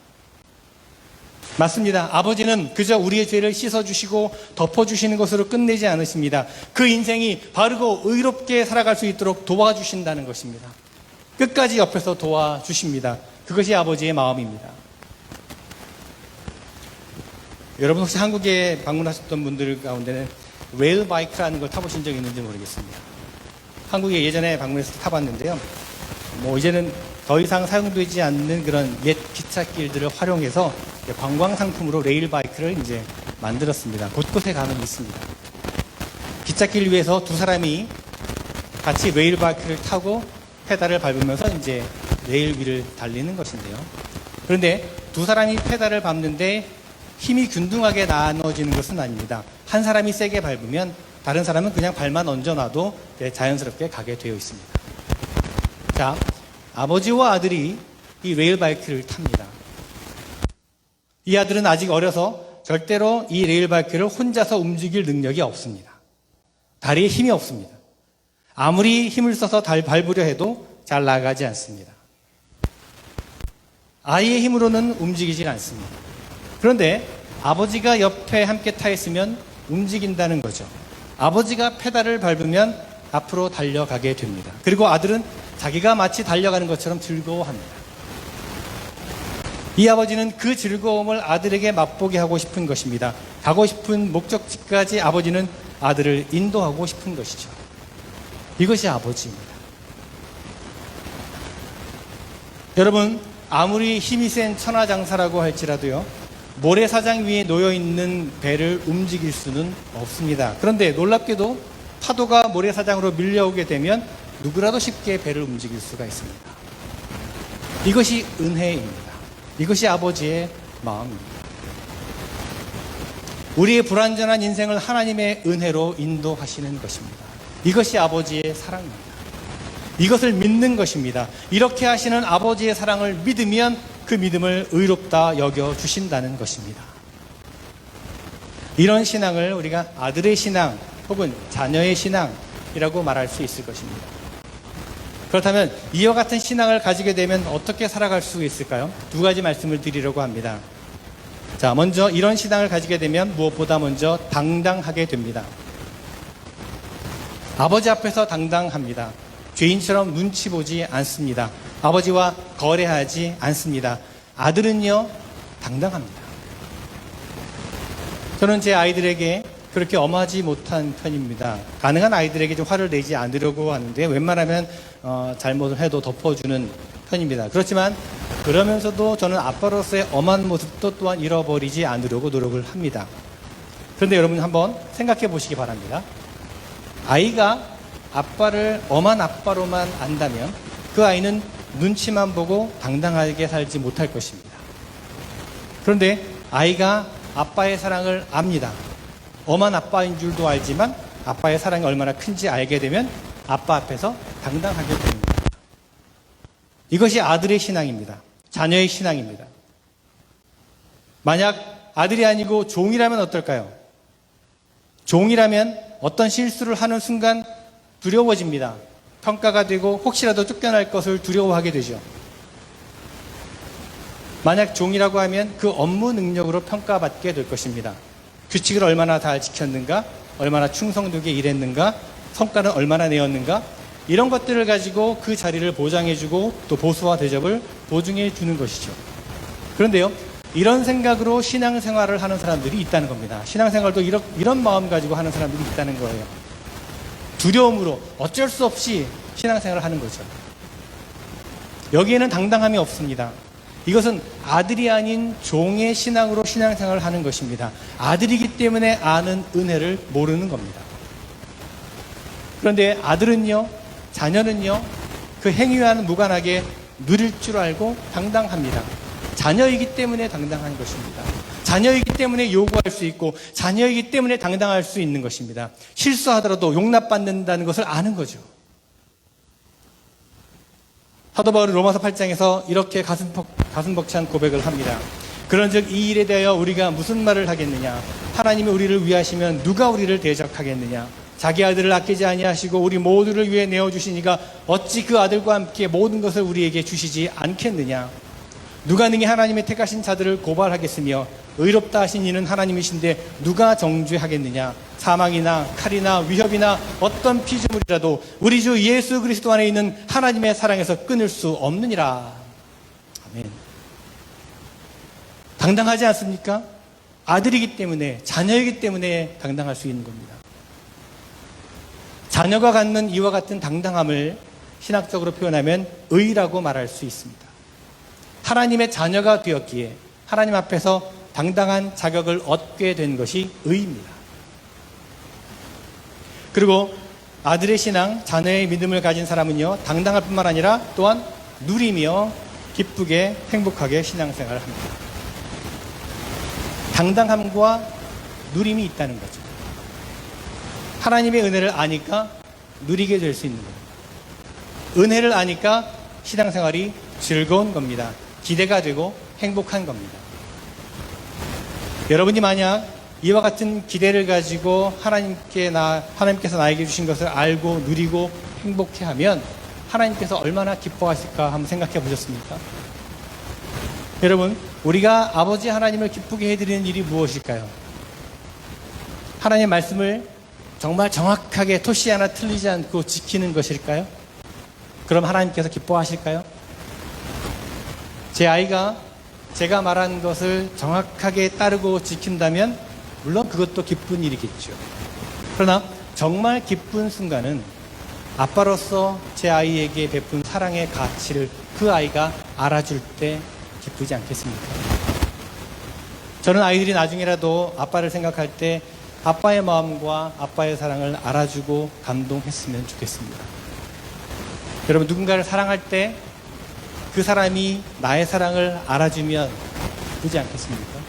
맞습니다. 아버지는 그저 우리의 죄를 씻어주시고 덮어주시는 것으로 끝내지 않으십니다. 그 인생이 바르고 의롭게 살아갈 수 있도록 도와주신다는 것입니다. 끝까지 옆에서 도와주십니다. 그것이 아버지의 마음입니다. 여러분 혹시 한국에 방문하셨던 분들 가운데는 웨일 바이크라는 걸 타보신 적이 있는지 모르겠습니다. 한국에 예전에 방문해서 타봤는데요. 이제는 더 이상 사용되지 않는 그런 옛 기찻길들을 활용해서 관광 상품으로 레일 바이크를 이제 만들었습니다. 곳곳에 가면 있습니다. 기찻길 위에서 두 사람이 같이 레일 바이크를 타고 페달을 밟으면서 이제 레일 위를 달리는 것인데요. 그런데 두 사람이 페달을 밟는데 힘이 균등하게 나눠지는 것은 아닙니다. 한 사람이 세게 밟으면 다른 사람은 그냥 발만 얹어놔도 자연스럽게 가게 되어 있습니다. 자, 아버지와 아들이 이 레일 바이크를 탑니다. 이 아들은 아직 어려서 절대로 이 레일 바이크를 혼자서 움직일 능력이 없습니다. 다리에 힘이 없습니다. 아무리 힘을 써서 밟으려 해도 잘 나가지 않습니다. 아이의 힘으로는 움직이질 않습니다. 그런데 아버지가 옆에 함께 타 있으면 움직인다는 거죠. 아버지가 페달을 밟으면 앞으로 달려가게 됩니다. 그리고 아들은 자기가 마치 달려가는 것처럼 즐거워합니다. 이 아버지는 그 즐거움을 아들에게 맛보게 하고 싶은 것입니다. 가고 싶은 목적지까지 아버지는 아들을 인도하고 싶은 것이죠. 이것이 아버지입니다. 여러분, 아무리 힘이 센 천하장사라고 할지라도요, 모래사장 위에 놓여있는 배를 움직일 수는 없습니다. 그런데 놀랍게도 파도가 모래사장으로 밀려오게 되면 누구라도 쉽게 배를 움직일 수가 있습니다. 이것이 은혜입니다. 이것이 아버지의 마음입니다. 우리의 불완전한 인생을 하나님의 은혜로 인도하시는 것입니다. 이것이 아버지의 사랑입니다. 이것을 믿는 것입니다. 이렇게 하시는 아버지의 사랑을 믿으면 그 믿음을 의롭다 여겨주신다는 것입니다. 이런 신앙을 우리가 아들의 신앙 혹은 자녀의 신앙이라고 말할 수 있을 것입니다. 그렇다면 이와 같은 신앙을 가지게 되면 어떻게 살아갈 수 있을까요? 두 가지 말씀을 드리려고 합니다. 자, 먼저 이런 신앙을 가지게 되면 무엇보다 먼저 당당하게 됩니다. 아버지 앞에서 당당합니다. 죄인처럼 눈치 보지 않습니다. 아버지와 거래하지 않습니다. 아들은요, 당당합니다. 저는 제 아이들에게 그렇게 엄하지 못한 편입니다. 가능한 아이들에게 좀 화를 내지 않으려고 하는데 웬만하면 잘못을 해도 덮어주는 편입니다. 그렇지만 그러면서도 저는 아빠로서의 엄한 모습도 또한 잃어버리지 않으려고 노력을 합니다. 그런데 여러분 한번 생각해 보시기 바랍니다. 아이가 아빠를 엄한 아빠로만 안다면 그 아이는 눈치만 보고 당당하게 살지 못할 것입니다. 그런데 아이가 아빠의 사랑을 압니다. 엄한 아빠인 줄도 알지만 아빠의 사랑이 얼마나 큰지 알게 되면 아빠 앞에서 당당하게 됩니다. 이것이 아들의 신앙입니다. 자녀의 신앙입니다. 만약 아들이 아니고 종이라면 어떨까요? 종이라면 어떤 실수를 하는 순간 두려워집니다. 평가가 되고 혹시라도 쫓겨날 것을 두려워하게 되죠. 만약 종이라고 하면 그 업무 능력으로 평가받게 될 것입니다. 규칙을 얼마나 잘 지켰는가, 얼마나 충성되게 일했는가, 성과는 얼마나 내었는가, 이런 것들을 가지고 그 자리를 보장해주고 또 보수와 대접을 보증해 주는 것이죠. 그런데요, 이런 생각으로 신앙생활을 하는 사람들이 있다는 겁니다. 신앙생활도 이런 마음 가지고 하는 사람들이 있다는 거예요. 두려움으로 어쩔 수 없이 신앙생활을 하는 거죠. 여기에는 당당함이 없습니다. 이것은 아들이 아닌 종의 신앙으로 신앙생활을 하는 것입니다. 아들이기 때문에 아는 은혜를 모르는 겁니다. 그런데 아들은요, 자녀는요, 그 행위와는 무관하게 누릴 줄 알고 당당합니다. 자녀이기 때문에 당당한 것입니다. 자녀이기 때문에 요구할 수 있고, 자녀이기 때문에 당당할 수 있는 것입니다. 실수하더라도 용납받는다는 것을 아는 거죠. 사도 바울은 로마서 8장에서 이렇게 가슴 벅찬 고백을 합니다. 그런즉 이 일에 대하여 우리가 무슨 말을 하겠느냐? 하나님이 우리를 위하시면 누가 우리를 대적하겠느냐? 자기 아들을 아끼지 아니하시고 우리 모두를 위해 내어주시니가 어찌 그 아들과 함께 모든 것을 우리에게 주시지 않겠느냐? 누가 능히 하나님의 택하신 자들을 고발하겠으며 의롭다 하신 이는 하나님이신데 누가 정죄하겠느냐? 사망이나 칼이나 위협이나 어떤 피조물이라도 우리 주 예수 그리스도 안에 있는 하나님의 사랑에서 끊을 수 없느니라. 아멘. 당당하지 않습니까? 아들이기 때문에, 자녀이기 때문에 당당할 수 있는 겁니다. 자녀가 갖는 이와 같은 당당함을 신학적으로 표현하면 의라고 말할 수 있습니다. 하나님의 자녀가 되었기에 하나님 앞에서 당당한 자격을 얻게 된 것이 의입니다. 그리고 아들의 신앙, 자녀의 믿음을 가진 사람은요, 당당할 뿐만 아니라 또한 누리며 기쁘게 행복하게 신앙생활을 합니다. 당당함과 누림이 있다는 거죠. 하나님의 은혜를 아니까 누리게 될 수 있는 겁니다. 은혜를 아니까 신앙생활이 즐거운 겁니다. 기대가 되고 행복한 겁니다. 여러분이 만약 이와 같은 기대를 가지고 하나님께서 나에게 주신 것을 알고 누리고 행복해하면 하나님께서 얼마나 기뻐하실까 한번 생각해 보셨습니까? 여러분, 우리가 아버지 하나님을 기쁘게 해드리는 일이 무엇일까요? 하나님의 말씀을 정말 정확하게 토시 하나 틀리지 않고 지키는 것일까요? 그럼 하나님께서 기뻐하실까요? 제 아이가 제가 말한 것을 정확하게 따르고 지킨다면 물론 그것도 기쁜 일이겠죠. 그러나 정말 기쁜 순간은 아빠로서 제 아이에게 베푼 사랑의 가치를 그 아이가 알아줄 때 기쁘지 않겠습니까? 저는 아이들이 나중에라도 아빠를 생각할 때 아빠의 마음과 아빠의 사랑을 알아주고 감동했으면 좋겠습니다. 여러분, 누군가를 사랑할 때 그 사람이 나의 사랑을 알아주면 기쁘지 않겠습니까?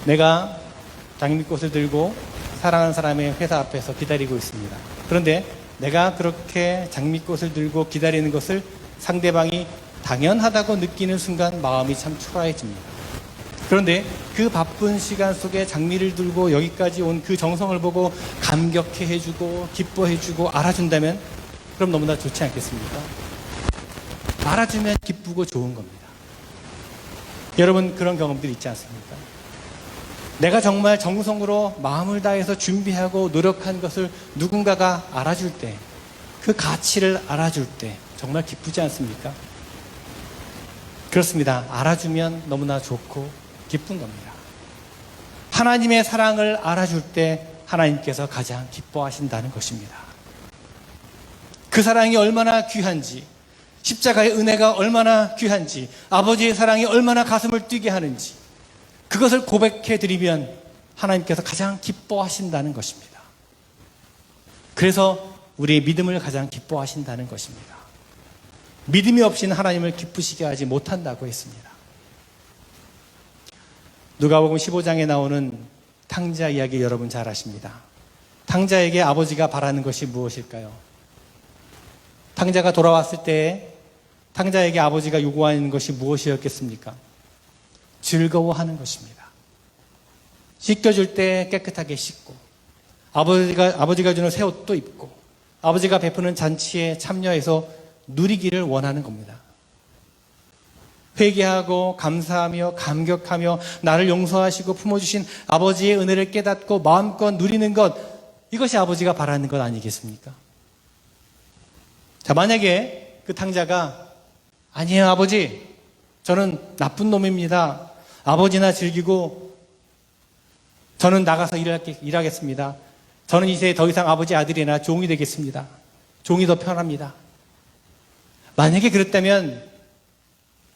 내가 장미꽃을 들고 사랑하는 사람의 회사 앞에서 기다리고 있습니다. 그런데 내가 그렇게 장미꽃을 들고 기다리는 것을 상대방이 당연하다고 느끼는 순간 마음이 참 초라해집니다. 그런데 그 바쁜 시간 속에 장미를 들고 여기까지 온 그 정성을 보고 감격해 해주고 기뻐해 주고 알아준다면 그럼 너무나 좋지 않겠습니까? 알아주면 기쁘고 좋은 겁니다. 여러분, 그런 경험들이 있지 않습니까? 내가 정말 정성으로 마음을 다해서 준비하고 노력한 것을 누군가가 알아줄 때, 그 가치를 알아줄 때 정말 기쁘지 않습니까? 그렇습니다. 알아주면 너무나 좋고 기쁜 겁니다. 하나님의 사랑을 알아줄 때 하나님께서 가장 기뻐하신다는 것입니다. 그 사랑이 얼마나 귀한지, 십자가의 은혜가 얼마나 귀한지, 아버지의 사랑이 얼마나 가슴을 뛰게 하는지, 그것을 고백해 드리면 하나님께서 가장 기뻐하신다는 것입니다. 그래서 우리의 믿음을 가장 기뻐하신다는 것입니다. 믿음이 없이는 하나님을 기쁘시게 하지 못한다고 했습니다. 누가복음 15장에 나오는 탕자 이야기 여러분 잘 아십니다. 탕자에게 아버지가 바라는 것이 무엇일까요? 탕자가 돌아왔을 때 탕자에게 아버지가 요구하는 것이 무엇이었겠습니까? 즐거워하는 것입니다. 씻겨줄 때 깨끗하게 씻고, 아버지가 주는 새 옷도 입고, 아버지가 베푸는 잔치에 참여해서 누리기를 원하는 겁니다. 회개하고 감사하며 감격하며 나를 용서하시고 품어주신 아버지의 은혜를 깨닫고 마음껏 누리는 것, 이것이 아버지가 바라는 것 아니겠습니까? 자, 만약에 그 탕자가 아니에요, 아버지, 저는 나쁜 놈입니다. 아버지나 즐기고 저는 나가서 일하겠습니다. 저는 이제 더 이상 아버지 아들이나 종이 되겠습니다. 종이 더 편합니다. 만약에 그랬다면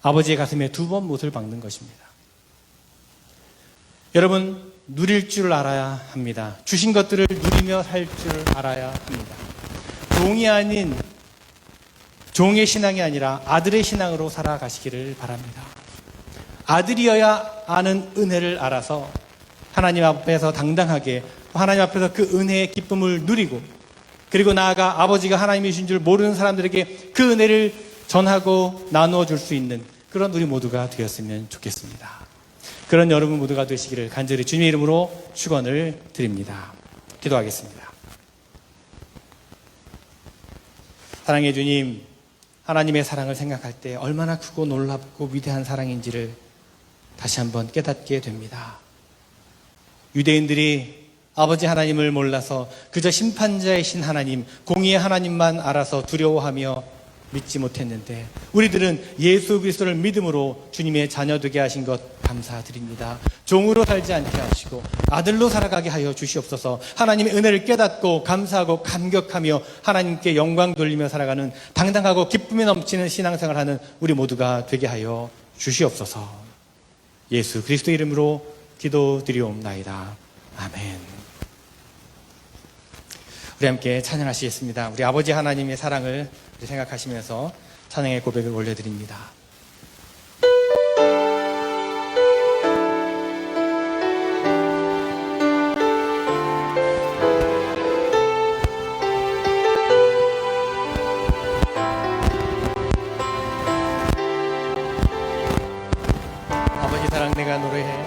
아버지의 가슴에 두 번 못을 박는 것입니다. 여러분, 누릴 줄 알아야 합니다. 주신 것들을 누리며 살 줄 알아야 합니다. 종이 아닌 종의 신앙이 아니라 아들의 신앙으로 살아가시기를 바랍니다. 아들이어야 아는 은혜를 알아서 하나님 앞에서 당당하게 하나님 앞에서 그 은혜의 기쁨을 누리고, 그리고 나아가 아버지가 하나님이신 줄 모르는 사람들에게 그 은혜를 전하고 나누어 줄 수 있는 그런 우리 모두가 되었으면 좋겠습니다. 그런 여러분 모두가 되시기를 간절히 주님의 이름으로 축원을 드립니다. 기도하겠습니다. 사랑의 주님, 하나님의 사랑을 생각할 때 얼마나 크고 놀랍고 위대한 사랑인지를 다시 한번 깨닫게 됩니다. 유대인들이 아버지 하나님을 몰라서 그저 심판자이신 하나님, 공의의 하나님만 알아서 두려워하며 믿지 못했는데, 우리들은 예수 그리스도를 믿음으로 주님의 자녀 되게 하신 것 감사드립니다. 종으로 살지 않게 하시고 아들로 살아가게 하여 주시옵소서. 하나님의 은혜를 깨닫고 감사하고 감격하며 하나님께 영광 돌리며 살아가는 당당하고 기쁨이 넘치는 신앙생활하는 우리 모두가 되게 하여 주시옵소서. 예수 그리스도 이름으로 기도드리옵나이다. 아멘. 우리 함께 찬양하시겠습니다. 우리 아버지 하나님의 사랑을 생각하시면서 찬양의 고백을 올려드립니다. 아버지 사랑 내가 노래해.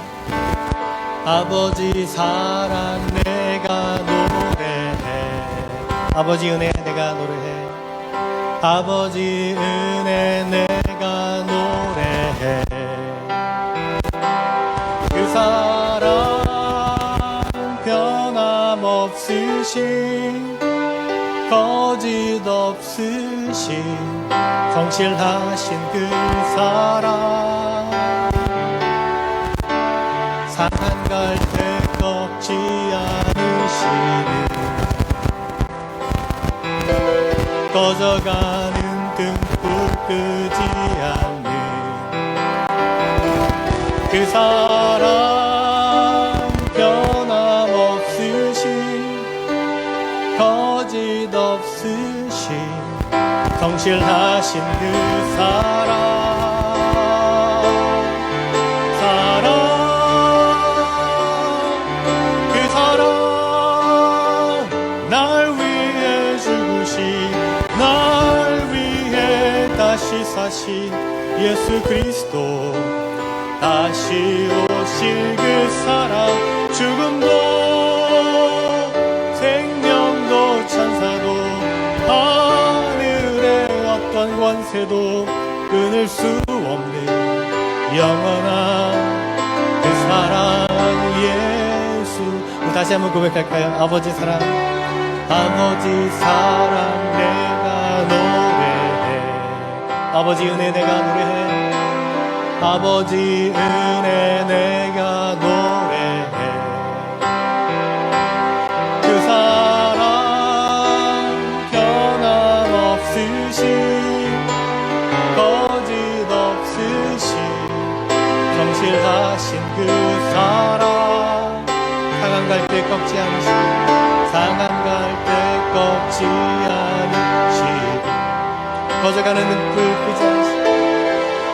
아버지 사랑 내가 노래해. 아버지 은혜 내가 노래해. 아버지 은혜 내가 노래해. 그 사랑 변함없으신 거짓 없으신 성실하신 그 사랑, 상한 갈 때 꺾지 않으시는 꺼져가는 등불 끄지 않는 그 사랑, 변함없으신 거짓 없으신 성실하신 그 사랑, 그 사랑 날 위해 죽으신, 날 위해 다시 사신 예수 그리스도, 다시 오실 그 사랑, 죽음도 생명도 천사도 하늘의 어떤 권세도 끊을 수 없는 영원한 그 사랑 예수. 우리 다시 한번 고백할까요? 아버지 사랑, 아버지 사랑 내가 노래해. 아버지 은혜 내가 노래해. 아버지 은혜 내가 노래해. 그 사랑 변함없으신 거짓 없으신 성실하신 그 사랑, 상한 갈 때 꺾지 않으신, 상한 갈 때 꺾지 않으신, 꺼져가는 등불 끄지 않으신,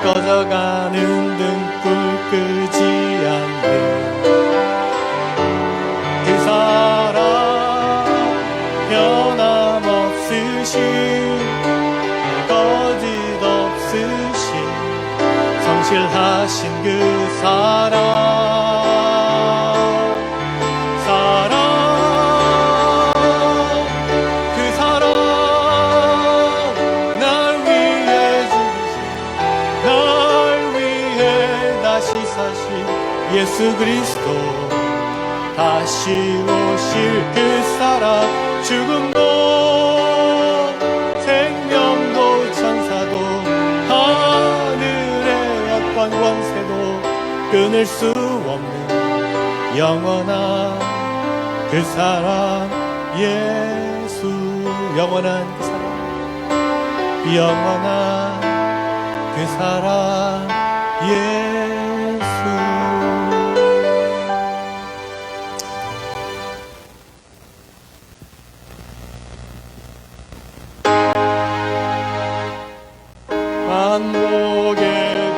꺼져가는 등불 끄지 않는 그 사랑, 변함없으신 거짓 없으신 성실하신 그 사랑, 날 위해 죽으신, 날 예수 그리스도 다시 오실 그 사랑 죽음도 생명도 천사도 하늘의 악관 권세도 끊을 수 없는 영원한 그 사랑 예수 영원한 그 사랑 영원한 그 사랑 예수 만복에 드는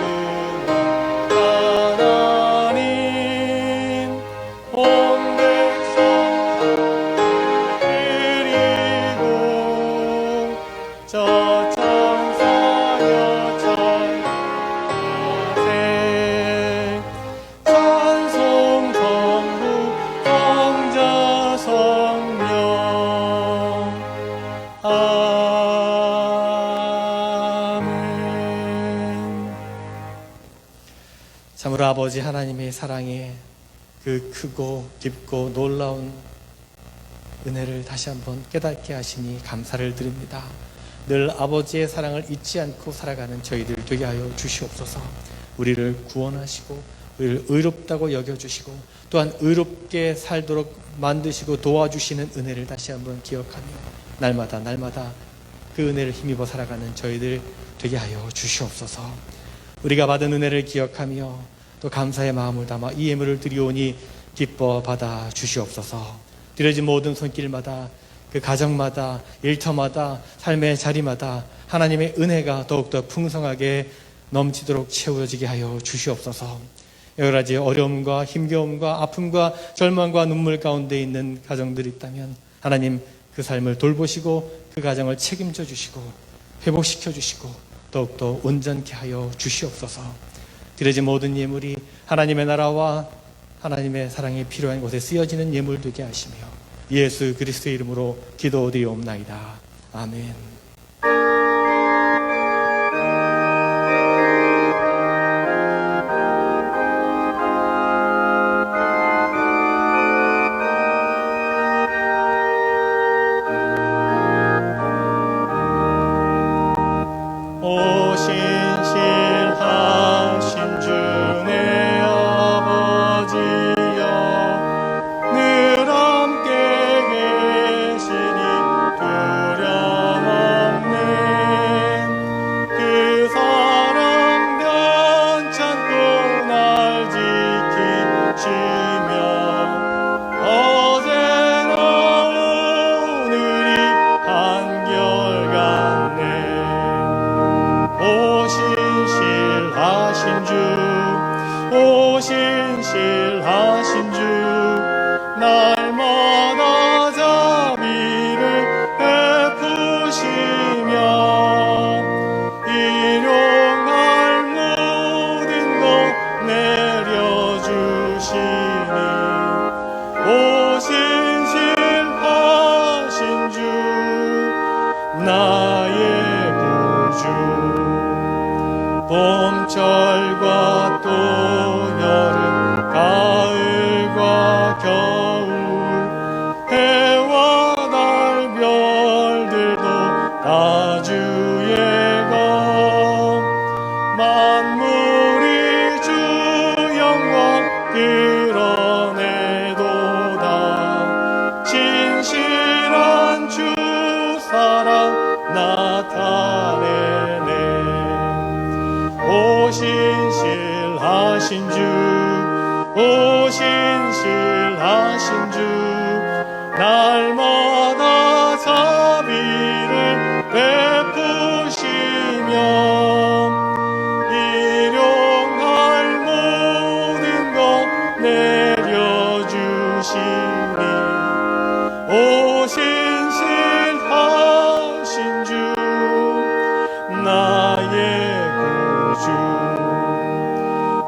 하나님 온 백성 드리고 저 천사여 찬양하세 찬송 성부 성자 성령 참으로 아버지 하나님의 사랑에 그 크고 깊고 놀라운 은혜를 다시 한번 깨닫게 하시니 감사를 드립니다. 늘 아버지의 사랑을 잊지 않고 살아가는 저희들 되게 하여 주시옵소서. 우리를 구원하시고 우리를 의롭다고 여겨주시고 또한 의롭게 살도록 만드시고 도와주시는 은혜를 다시 한번 기억하며 날마다 그 은혜를 힘입어 살아가는 저희들 되게 하여 주시옵소서. 우리가 받은 은혜를 기억하며 또 감사의 마음을 담아 이 예물을 드리오니 기뻐 받아 주시옵소서. 드려진 모든 손길마다 그 가정마다 일터마다 삶의 자리마다 하나님의 은혜가 더욱더 풍성하게 넘치도록 채워지게 하여 주시옵소서. 여러 가지 어려움과 힘겨움과 아픔과 절망과 눈물 가운데 있는 가정들이 있다면 하나님 그 삶을 돌보시고 그 가정을 책임져 주시고 회복시켜 주시고 더욱더 온전케 하여 주시옵소서. 드려진 모든 예물이 하나님의 나라와 하나님의 사랑이 필요한 곳에 쓰여지는 예물 되게 하시며 예수 그리스도의 이름으로 기도드리옵나이다. 아멘. 신실하신 주 날마다 자비를 베푸시며 일용할 모든 것 내려주시니 오 신실하신 주 나의 구주 봄철과 또 여름 가을과 겨울 해와 달 별들도 다 주의 것 만물이 주 영광 드러내도다 신실한 주 사랑 나타내네 오 신실하신 주 오 신실하신 주 날마다 자비를 베푸시며 일용할 모든 것 내려주시니 오 신실하신 주 나의 구주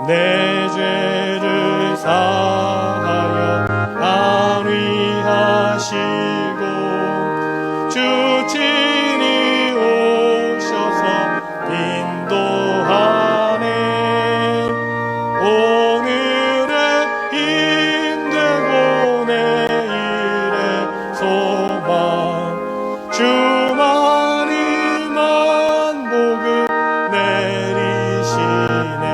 내 죄를 사하여 안위하시고 주 친히 오셔서 인도하네 오늘의 주만이 만복을 내리시네.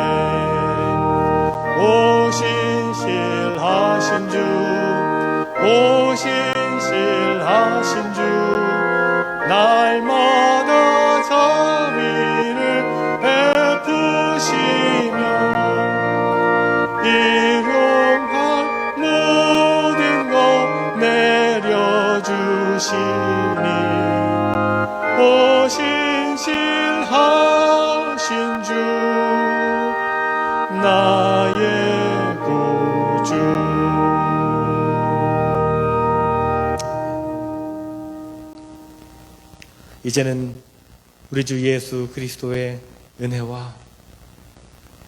오신실하신 주, 오신실하신 주, 날마다 자비를 베푸시며 일용할 모든 것 내려주시니 오신실하신 주, 나의 구주. 이제는 우리 주 예수 그리스도의 은혜와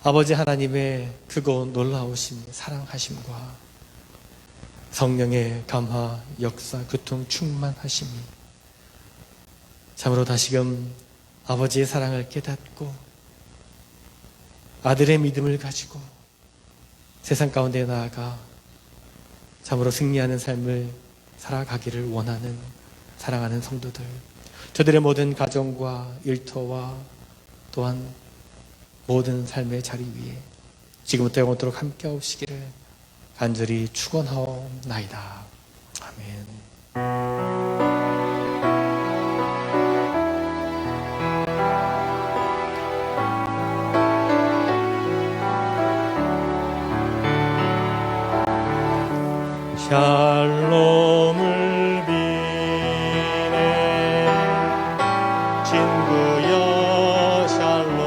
아버지 하나님의 크고 놀라우신 사랑하심과 성령의 감화, 역사, 교통, 충만하심이 참으로 다시금 아버지의 사랑을 깨닫고 아들의 믿음을 가지고 세상 가운데 나아가 참으로 승리하는 삶을 살아가기를 원하는 사랑하는 성도들, 저들의 모든 가정과 일터와 또한 모든 삶의 자리 위에 지금부터 영원토록 함께하시기를 간절히 축원하옵나이다. 아멘. 샬롬을 비네 친구여 샬롬,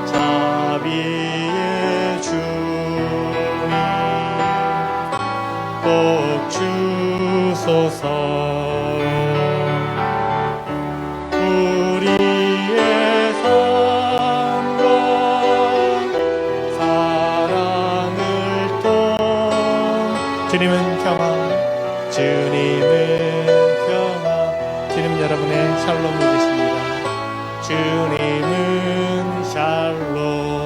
자비의 주님 복 주소서. 우리의 삶과 사랑을 또 주님은 평화, 주님은 평화. 주님 여러분의 샬롬이 되십니다. 주님은 샬롬.